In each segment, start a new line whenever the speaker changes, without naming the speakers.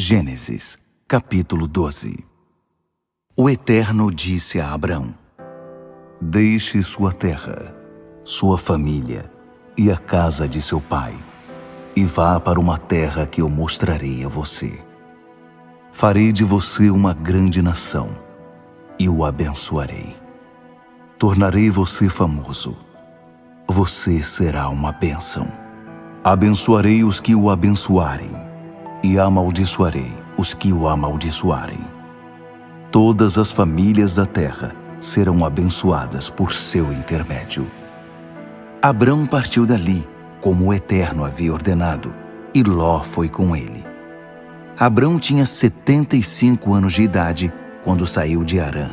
Gênesis, capítulo 12. O Eterno disse a Abrão: Deixe sua terra, sua família e a casa de seu pai, e vá para uma terra que eu mostrarei a você. Farei de você uma grande nação, e o abençoarei. Tornarei você famoso. Você será uma bênção. Abençoarei os que o abençoarem, e amaldiçoarei os que o amaldiçoarem. Todas as famílias da terra serão abençoadas por seu intermédio. Abrão partiu dali, como o Eterno havia ordenado, e Ló foi com ele. Abrão tinha 75 anos de idade quando saiu de Harã.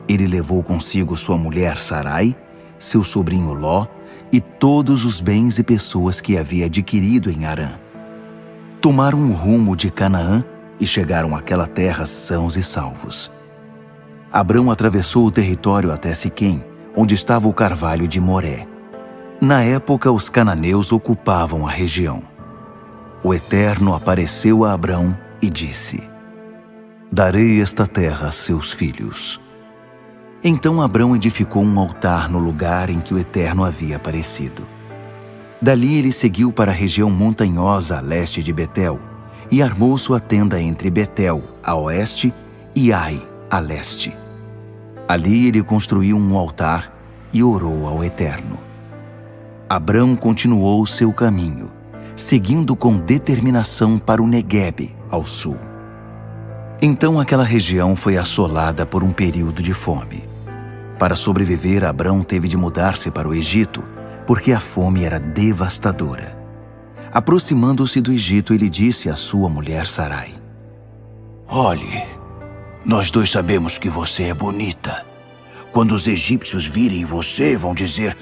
Ele levou consigo sua mulher Sarai, seu sobrinho Ló e todos os bens e pessoas que havia adquirido em Harã. Tomaram o rumo de Canaã e chegaram àquela terra sãos e salvos. Abrão atravessou o território até Siquém, onde estava o carvalho de Moré. Na época, os cananeus ocupavam a região. O Eterno apareceu a Abrão e disse: Darei esta terra a seus filhos. Então Abrão edificou um altar no lugar em que o Eterno havia aparecido. Dali ele seguiu para a região montanhosa a leste de Betel e armou sua tenda entre Betel, a oeste, e Ai, a leste. Ali ele construiu um altar e orou ao Eterno. Abrão continuou seu caminho, seguindo com determinação para o Neguebe, ao sul. Então aquela região foi assolada por um período de fome. Para sobreviver, Abrão teve de mudar-se para o Egito, porque a fome era devastadora. Aproximando-se do Egito, ele disse à sua mulher Sarai: Olhe, nós dois sabemos que você é bonita. Quando os egípcios virem você, vão dizer: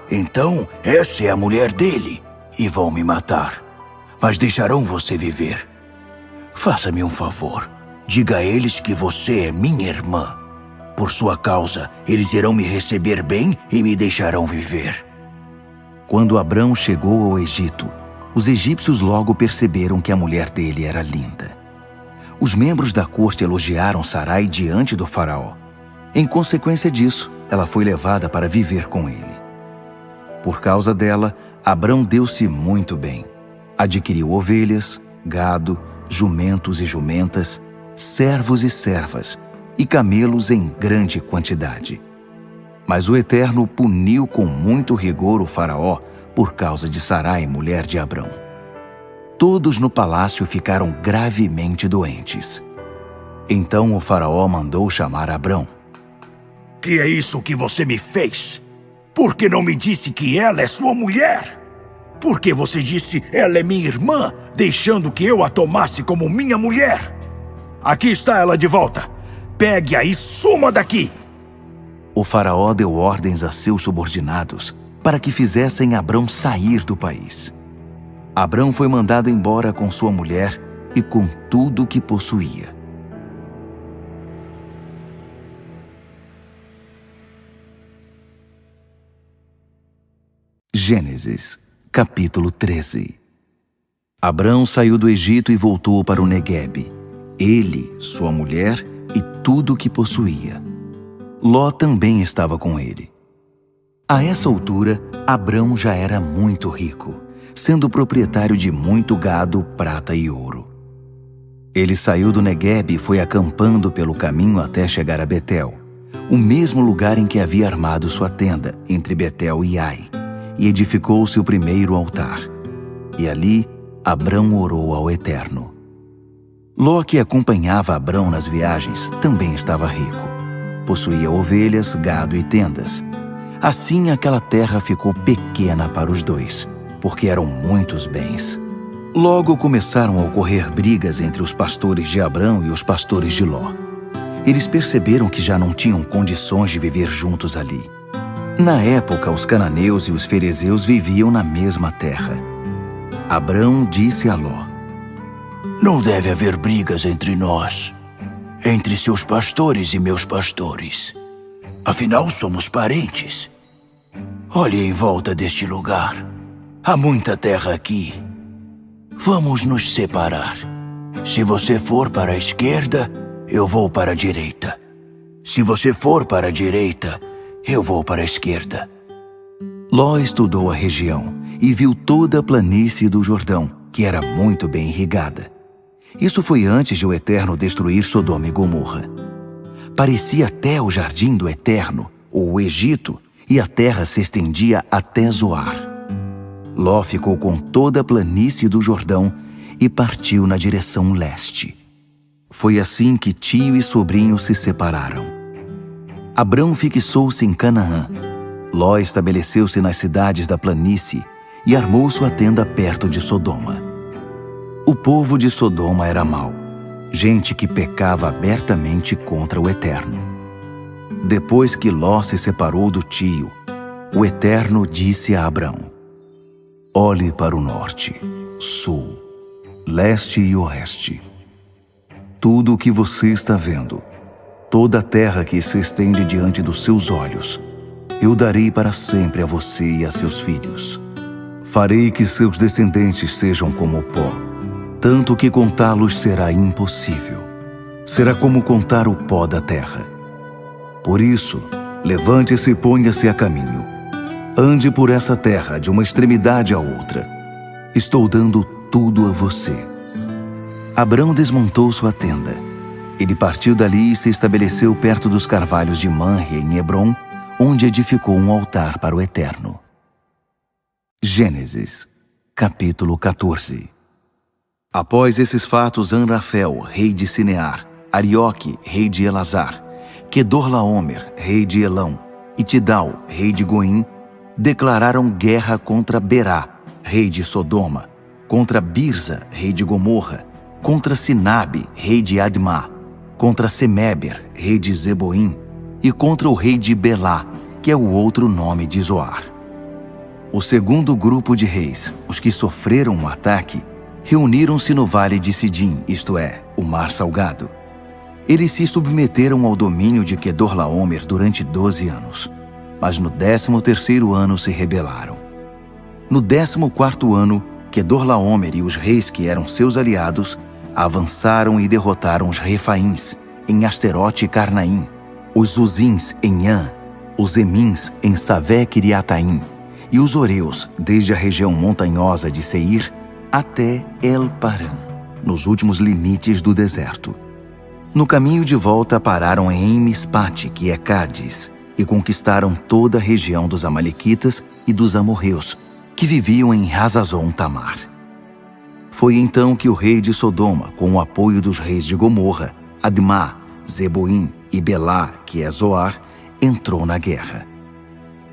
então essa é a mulher dele, e vão me matar. Mas deixarão você viver. Faça-me um favor, diga a eles que você é minha irmã. Por sua causa, eles irão me receber bem e me deixarão viver. Quando Abrão chegou ao Egito, os egípcios logo perceberam que a mulher dele era linda. Os membros da corte elogiaram Sarai diante do faraó. Em consequência disso, ela foi levada para viver com ele. Por causa dela, Abrão deu-se muito bem. Adquiriu ovelhas, gado, jumentos e jumentas, servos e servas, e camelos em grande quantidade. Mas o Eterno puniu com muito rigor o faraó por causa de Sarai, mulher de Abrão. Todos no palácio ficaram gravemente doentes. Então o faraó mandou chamar Abrão. Que é isso que você me fez? Por que não me disse que ela é sua mulher? Por que você disse ela é minha irmã, deixando que eu a tomasse como minha mulher? Aqui está ela de volta. Pegue-a e suma daqui! O faraó deu ordens a seus subordinados para que fizessem Abrão sair do país. Abrão foi mandado embora com sua mulher e com tudo o que possuía. Gênesis, capítulo 13. Abrão saiu do Egito e voltou para o Neguebe, ele, sua mulher e tudo o que possuía. Ló também estava com ele. A essa altura, Abrão já era muito rico, sendo proprietário de muito gado, prata e ouro. Ele saiu do Neguebe e foi acampando pelo caminho até chegar a Betel, o mesmo lugar em que havia armado sua tenda, entre Betel e Ai, e edificou seu primeiro altar. E ali, Abrão orou ao Eterno. Ló, que acompanhava Abrão nas viagens, também estava rico. Possuía ovelhas, gado e tendas. Assim, aquela terra ficou pequena para os dois, porque eram muitos bens. Logo começaram a ocorrer brigas entre os pastores de Abrão e os pastores de Ló. Eles perceberam que já não tinham condições de viver juntos ali. Na época, os cananeus e os ferezeus viviam na mesma terra. Abrão disse a Ló: Não deve haver brigas entre nós, entre seus pastores e meus pastores. Afinal, somos parentes. Olhe em volta deste lugar. Há muita terra aqui. Vamos nos separar.
Se você for para a esquerda, eu vou para a direita. Se você for para a direita, eu vou para a esquerda.
Ló estudou a região e viu toda a planície do Jordão, que era muito bem irrigada. Isso foi antes de o Eterno destruir Sodoma e Gomorra. Parecia até o jardim do Eterno, ou o Egito, e a terra se estendia até Zoar. Ló ficou com toda a planície do Jordão e partiu na direção leste. Foi assim que tio e sobrinho se separaram. Abrão fixou-se em Canaã. Ló estabeleceu-se nas cidades da planície e armou sua tenda perto de Sodoma. O povo de Sodoma era mau, gente que pecava abertamente contra o Eterno. Depois que Ló se separou do tio, o Eterno disse a Abrão: olhe para o norte, sul, leste e oeste. Tudo o que você está vendo, toda a terra que se estende diante dos seus olhos, eu darei para sempre a você e a seus filhos. Farei que seus descendentes sejam como o pó, tanto que contá-los será impossível. Será como contar o pó da terra. Por isso, levante-se e ponha-se a caminho. Ande por essa terra de uma extremidade à outra. Estou dando tudo a você. Abrão desmontou sua tenda. Ele partiu dali e se estabeleceu perto dos carvalhos de Manre, em Hebrom, onde edificou um altar para o Eterno. Gênesis, capítulo 14. Após esses fatos, Anrafel, rei de Sinear, Arioque, rei de Elazar, Quedorlaomer, rei de Elão, e Tidal, rei de Goim, declararam guerra contra Berá, rei de Sodoma, contra Birza, rei de Gomorra, contra Sinabe, rei de Admá, contra Semeber, rei de Zeboim, e contra o rei de Belá, que é o outro nome de Zoar. O segundo grupo de reis, os que sofreram um ataque, reuniram-se no vale de Sidim, isto é, o Mar Salgado. Eles se submeteram ao domínio de Quedorlaomer durante 12 anos, mas no 13º ano se rebelaram. No 14º ano, Quedorlaomer e os reis que eram seus aliados avançaram e derrotaram os Refaíns em Asterote e Carnaim, os Uzins em An, os Emins em Savé-Quiriataim e os Oreus desde a região montanhosa de Seir até El-Paran, nos últimos limites do deserto. No caminho de volta pararam em Mispate, que é Cádiz, e conquistaram toda a região dos Amalequitas e dos amorreus, que viviam em Hazazon Tamar. Foi então que o rei de Sodoma, com o apoio dos reis de Gomorra, Admá, Zeboim e Belá, que é Zoar, entrou na guerra.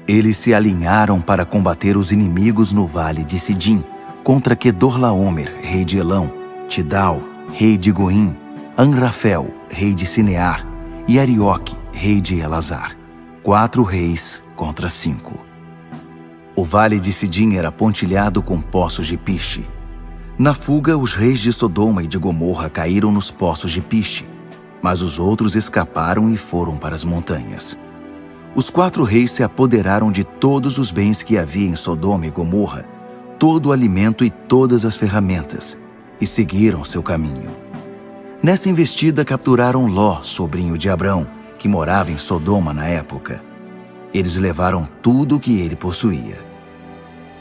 Eles se alinharam para combater os inimigos no vale de Sidim, contra Quedorlaomer, rei de Elão, Tidal, rei de Goim, Anrafel, rei de Sinear, e Arioque, rei de Elazar. 4 reis contra 5. O vale de Sidim era pontilhado com poços de piche. Na fuga, os reis de Sodoma e de Gomorra caíram nos poços de piche, mas os outros escaparam e foram para as montanhas. Os 4 reis se apoderaram de todos os bens que havia em Sodoma e Gomorra, todo o alimento e todas as ferramentas, e seguiram seu caminho. Nessa investida capturaram Ló, sobrinho de Abrão, que morava em Sodoma na época. Eles levaram tudo o que ele possuía.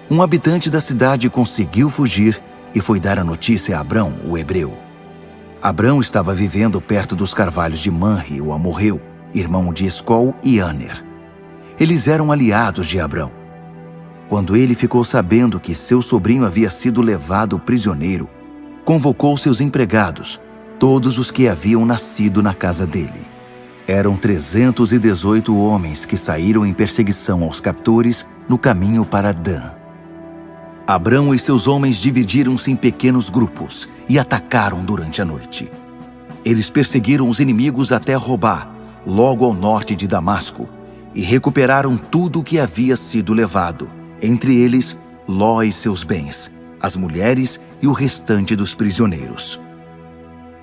Um habitante da cidade conseguiu fugir e foi dar a notícia a Abrão, o hebreu. Abrão estava vivendo perto dos carvalhos de Manre, o amorreu, irmão de Escol e Aner. Eles eram aliados de Abrão. Quando ele ficou sabendo que seu sobrinho havia sido levado prisioneiro, convocou seus empregados, todos os que haviam nascido na casa dele. Eram 318 homens que saíram em perseguição aos captores no caminho para Dan. Abrão e seus homens dividiram-se em pequenos grupos e atacaram durante a noite. Eles perseguiram os inimigos até Robá, logo ao norte de Damasco, e recuperaram tudo o que havia sido levado, entre eles Ló e seus bens, as mulheres e o restante dos prisioneiros.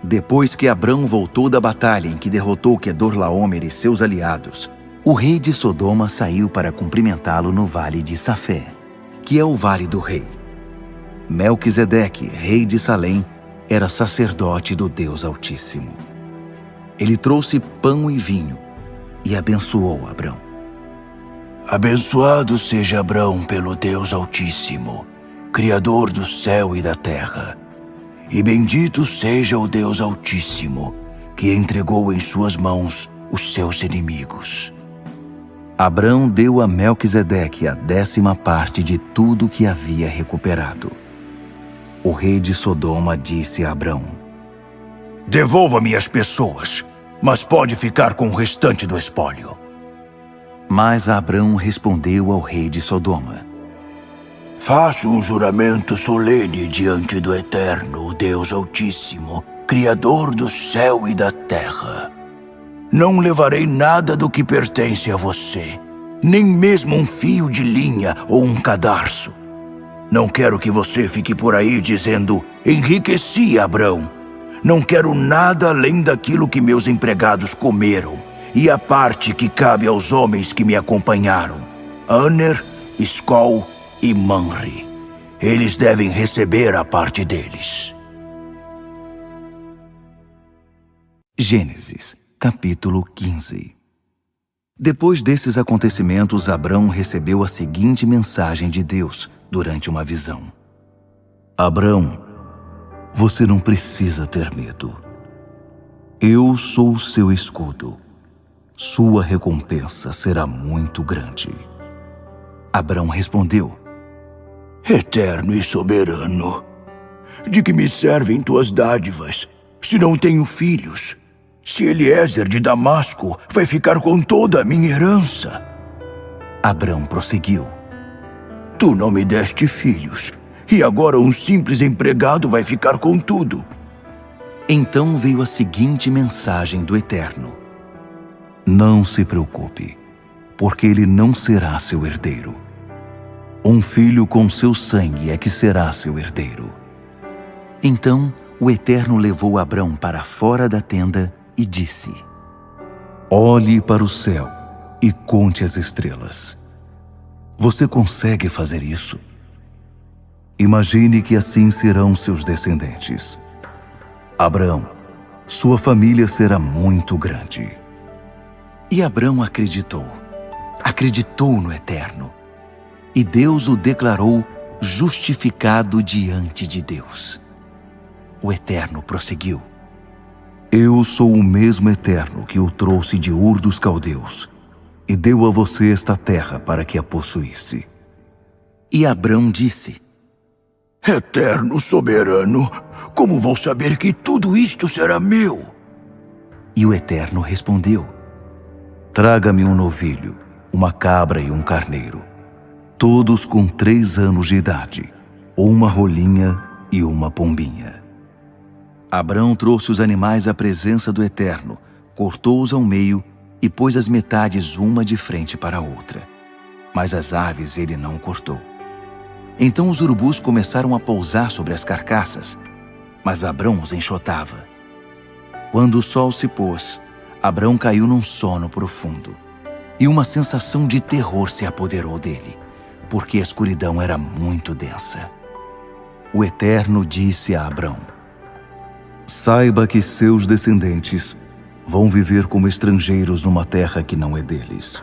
Depois que Abrão voltou da batalha em que derrotou Quedorlaomer e seus aliados, o rei de Sodoma saiu para cumprimentá-lo no vale de Safé, que é o vale do rei. Melquisedeque, rei de Salém, era sacerdote do Deus Altíssimo. Ele trouxe pão e vinho e abençoou Abrão.
Abençoado seja Abrão pelo Deus Altíssimo, Criador do céu e da terra. E bendito seja o Deus Altíssimo, que entregou em suas mãos os seus inimigos.
Abrão deu a Melquisedeque a 10ª parte de tudo que havia recuperado. O rei de Sodoma disse a Abrão:
Devolva-me as pessoas, mas pode ficar com o restante do espólio.
Mas Abrão respondeu ao rei de Sodoma:
Faço um juramento solene diante do Eterno, o Deus Altíssimo, Criador do céu e da terra. Não levarei nada do que pertence a você, nem mesmo um fio de linha ou um cadarço. Não quero que você fique por aí dizendo: enriqueci, Abrão. Não quero nada além daquilo que meus empregados comeram e a parte que cabe aos homens que me acompanharam, Aner, Escol e Manre. Eles devem receber a parte deles.
Gênesis, capítulo 15. Depois desses acontecimentos, Abrão recebeu a seguinte mensagem de Deus durante uma visão: Abrão, você não precisa ter medo. Eu sou o seu escudo. Sua recompensa será muito grande. Abrão respondeu:
Eterno e soberano, de que me servem tuas dádivas, se não tenho filhos? Se Eliezer de Damasco vai ficar com toda a minha herança?
Abrão prosseguiu:
Tu não me deste filhos, e agora um simples empregado vai ficar com tudo.
Então veio a seguinte mensagem do Eterno: Não se preocupe, porque ele não será seu herdeiro. Um filho com seu sangue é que será seu herdeiro. Então o Eterno levou Abrão para fora da tenda e disse: Olhe para o céu e conte as estrelas. Você consegue fazer isso? Imagine que assim serão seus descendentes. Abrão, sua família será muito grande. E Abrão acreditou no Eterno. E Deus o declarou justificado diante de Deus. O Eterno prosseguiu: Eu sou o mesmo Eterno que o trouxe de Ur dos Caldeus e deu a você esta terra para que a possuísse. E Abrão disse:
Eterno soberano, como vou saber que tudo isto será meu?
E o Eterno respondeu: Traga-me um novilho, uma cabra e um carneiro, todos com 3 anos de idade, uma rolinha e uma pombinha. Abrão trouxe os animais à presença do Eterno, cortou-os ao meio e pôs as metades uma de frente para a outra. Mas as aves ele não cortou. Então os urubus começaram a pousar sobre as carcaças, mas Abrão os enxotava. Quando o sol se pôs, Abrão caiu num sono profundo, e uma sensação de terror se apoderou dele, porque a escuridão era muito densa. O Eterno disse a Abrão: Saiba que seus descendentes vão viver como estrangeiros numa terra que não é deles.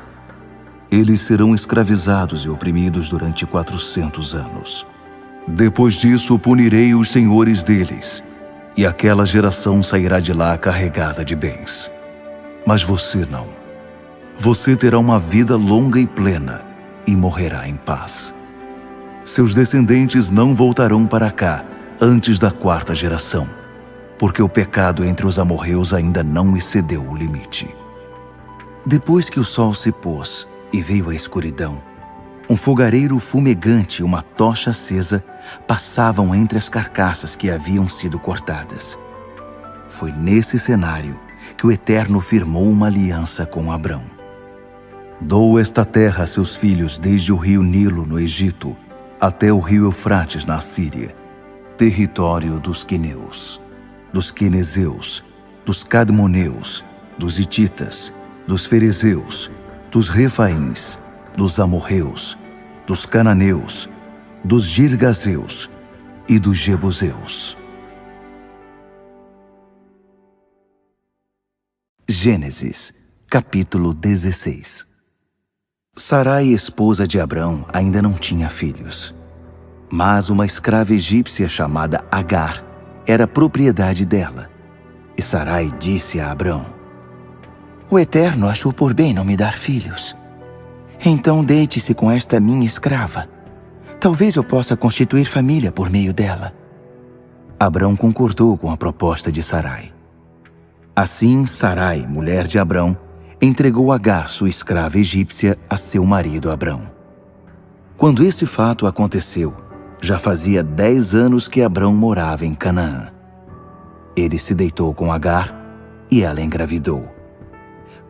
Eles serão escravizados e oprimidos durante 400 anos. Depois disso, punirei os senhores deles, e aquela geração sairá de lá carregada de bens. Mas você não. Você terá uma vida longa e plena, e morrerá em paz. Seus descendentes não voltarão para cá antes da 4ª geração, porque o pecado entre os amorreus ainda não excedeu o limite. Depois que o sol se pôs e veio a escuridão, um fogareiro fumegante e uma tocha acesa passavam entre as carcaças que haviam sido cortadas. Foi nesse cenário que o Eterno firmou uma aliança com Abrão. Dou esta terra a seus filhos desde o rio Nilo, no Egito, até o rio Eufrates, na Assíria, território dos queneus, dos quenezeus, dos cadmoneus, dos hititas, dos ferezeus, dos refaíns, dos amorreus, dos cananeus, dos girgazeus e dos jebuseus. Gênesis, capítulo 16. Sarai, esposa de Abrão, ainda não tinha filhos. Mas uma escrava egípcia chamada Agar era propriedade dela. E Sarai disse a Abrão: O Eterno achou por bem não me dar filhos. Então deite-se com esta minha escrava. Talvez eu possa constituir família por meio dela. Abrão concordou com a proposta de Sarai. Assim, Sarai, mulher de Abrão, entregou Agar, sua escrava egípcia, a seu marido Abrão. Quando esse fato aconteceu, já fazia 10 anos que Abrão morava em Canaã. Ele se deitou com Agar e ela engravidou.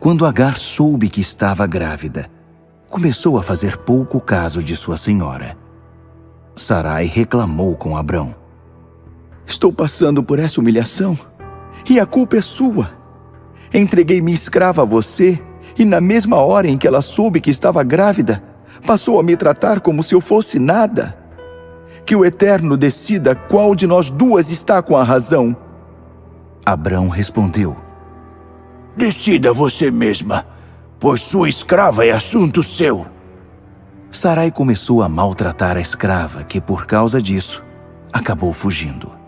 Quando Agar soube que estava grávida, começou a fazer pouco caso de sua senhora. Sarai reclamou com Abrão: Estou passando por essa humilhação e a culpa é sua. Entreguei minha escrava a você e na mesma hora em que ela soube que estava grávida, passou a me tratar como se eu fosse nada. Que o Eterno decida qual de nós duas está com a razão. Abrão respondeu:
Decida você mesma, pois sua escrava é assunto seu.
Sarai começou a maltratar a escrava, que por causa disso acabou fugindo.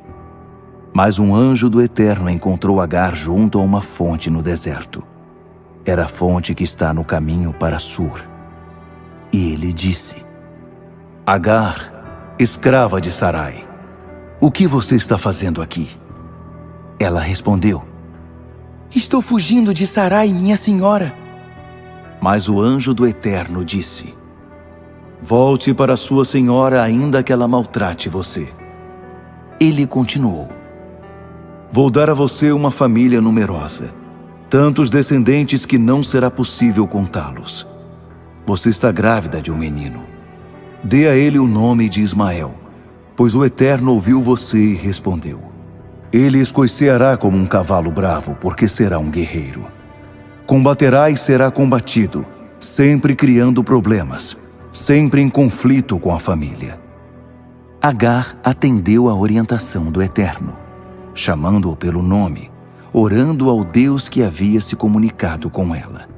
Mas um anjo do Eterno encontrou Agar junto a uma fonte no deserto. Era a fonte que está no caminho para Sur. E ele disse: Agar, escrava de Sarai, o que você está fazendo aqui? Ela respondeu: Estou fugindo de Sarai, minha senhora. Mas o anjo do Eterno disse: Volte para sua senhora, ainda que ela maltrate você. Ele continuou: Vou dar a você uma família numerosa, tantos descendentes que não será possível contá-los. Você está grávida de um menino. Dê a ele o nome de Ismael, pois o Eterno ouviu você e respondeu. Ele escoiceará como um cavalo bravo, porque será um guerreiro. Combaterá e será combatido, sempre criando problemas, sempre em conflito com a família. Agar atendeu à orientação do Eterno, chamando-o pelo nome, orando ao Deus que havia se comunicado com ela.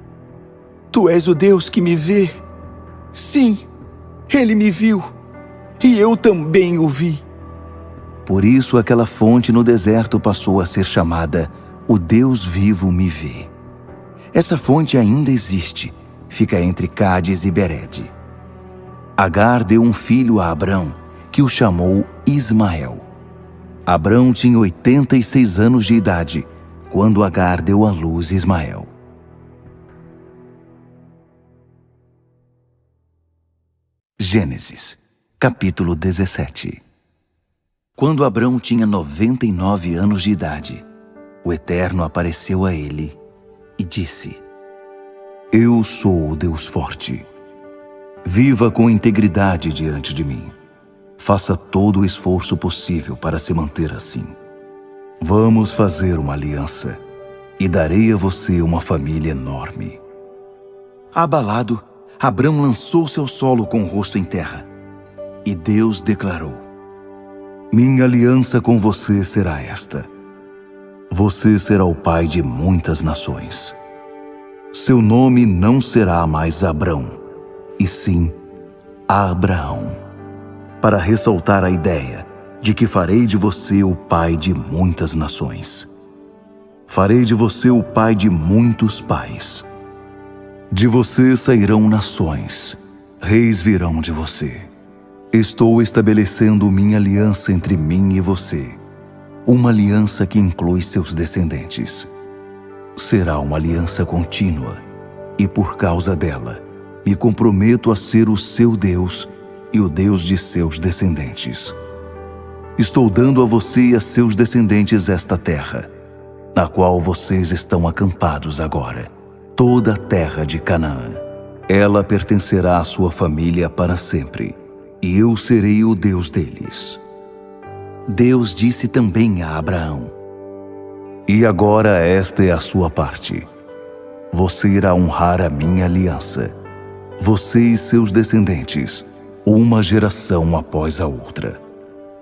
Tu és o Deus que me vê. Sim, ele me viu, e eu também o vi. Por isso aquela fonte no deserto passou a ser chamada O Deus Vivo Me Vê. Essa fonte ainda existe, fica entre Cádiz e Bered. Agar deu um filho a Abrão, que o chamou Ismael. Abrão tinha 86 anos de idade, quando Agar deu à luz Ismael. Gênesis, capítulo 17. Quando Abrão tinha 99 anos de idade, o Eterno apareceu a ele e disse: Eu sou o Deus forte. Viva com integridade diante de mim. Faça todo o esforço possível para se manter assim. Vamos fazer uma aliança e darei a você uma família enorme. Abalado, Abrão lançou-se ao solo com o rosto em terra. E Deus declarou: Minha aliança com você será esta. Você será o pai de muitas nações. Seu nome não será mais Abrão, e sim Abraão, para ressaltar a ideia de que farei de você o pai de muitas nações. Farei de você o pai de muitos pais. De você sairão nações, reis virão de você. Estou estabelecendo minha aliança entre mim e você, uma aliança que inclui seus descendentes. Será uma aliança contínua, e por causa dela, me comprometo a ser o seu Deus e o Deus de seus descendentes. Estou dando a você e a seus descendentes esta terra, na qual vocês estão acampados agora, toda a terra de Canaã. Ela pertencerá à sua família para sempre, e eu serei o Deus deles. Deus disse também a Abraão: E agora esta é a sua parte. Você irá honrar a minha aliança, você e seus descendentes, uma geração após a outra.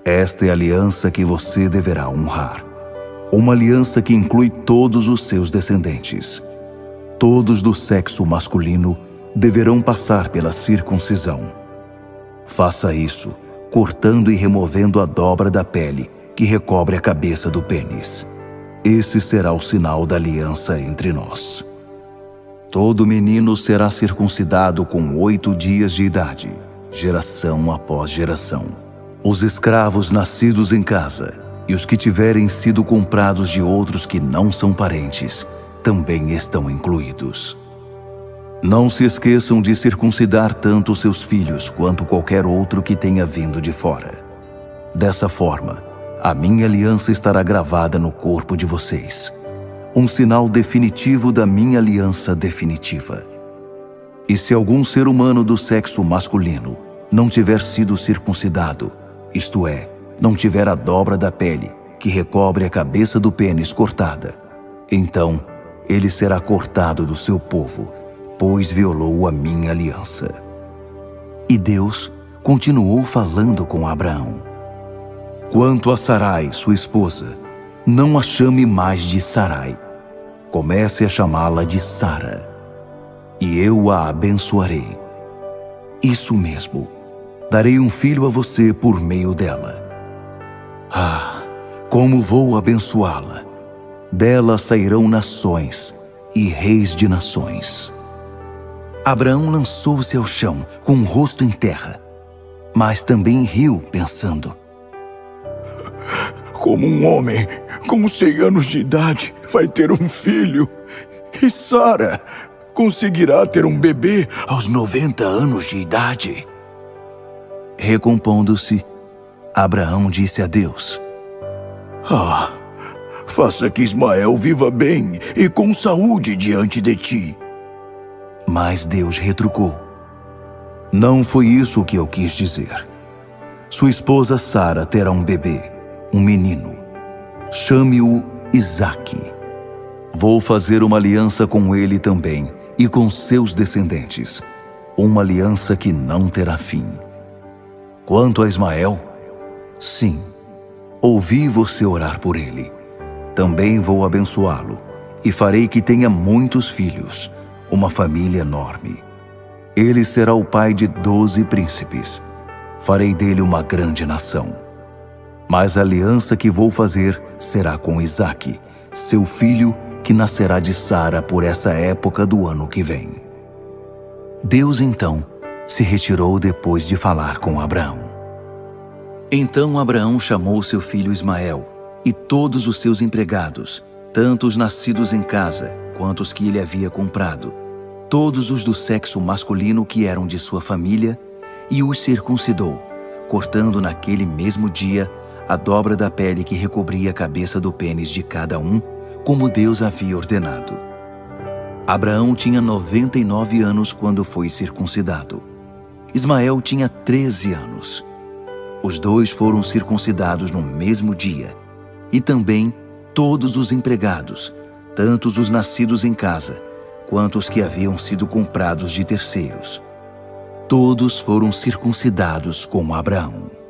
Esta é a aliança que você deverá honrar. uma aliança que inclui todos os seus descendentes. Todos do sexo masculino deverão passar pela circuncisão. Faça isso, cortando e removendo a dobra da pele que recobre a cabeça do pênis. Esse será o sinal da aliança entre nós. Todo menino será circuncidado com 8 dias de idade, geração após geração. Os escravos nascidos em casa e os que tiverem sido comprados de outros que não são parentes também estão incluídos. Não se esqueçam de circuncidar tanto seus filhos quanto qualquer outro que tenha vindo de fora. Dessa forma, a minha aliança estará gravada no corpo de vocês. Um sinal definitivo da minha aliança definitiva. E se algum ser humano do sexo masculino não tiver sido circuncidado, isto é, não tiver a dobra da pele que recobre a cabeça do pênis cortada, então ele será cortado do seu povo, pois violou a minha aliança. E Deus continuou falando com Abraão. Quanto a Sarai, sua esposa, não a chame mais de Sarai. Comece a chamá-la de Sara, e eu a abençoarei. Isso mesmo, darei um filho a você por meio dela. Ah, como vou abençoá-la! Dela sairão nações e reis de nações. Abraão lançou-se ao chão, com o rosto em terra, mas também riu, pensando:
Como um homem com 100 anos de idade vai ter um filho, e Sara conseguirá ter um bebê aos 90 anos de idade?
Recompondo-se, Abraão disse a Deus:
Faça que Ismael viva bem e com saúde diante de ti.
Mas Deus retrucou: Não foi isso que eu quis dizer. Sua esposa Sara terá um bebê, um menino. Chame-o Isaque. Vou fazer uma aliança com ele também e com seus descendentes, uma aliança que não terá fim. Quanto a Ismael, sim, ouvi você orar por ele. Também vou abençoá-lo e farei que tenha muitos filhos, uma família enorme. Ele será o pai de 12 príncipes. Farei dele uma grande nação. Mas a aliança que vou fazer será com Isaque, seu filho que nascerá de Sara por essa época do ano que vem. Deus então se retirou depois de falar com Abraão. Então Abraão chamou seu filho Ismael e todos os seus empregados, tanto os nascidos em casa quanto os que ele havia comprado, todos os do sexo masculino que eram de sua família, e os circuncidou, cortando naquele mesmo dia a dobra da pele que recobria a cabeça do pênis de cada um, como Deus havia ordenado. Abraão tinha 99 anos quando foi circuncidado. Ismael tinha 13 anos. Os dois foram circuncidados no mesmo dia, e também todos os empregados, tanto os nascidos em casa, quanto os que haviam sido comprados de terceiros. Todos foram circuncidados com Abraão.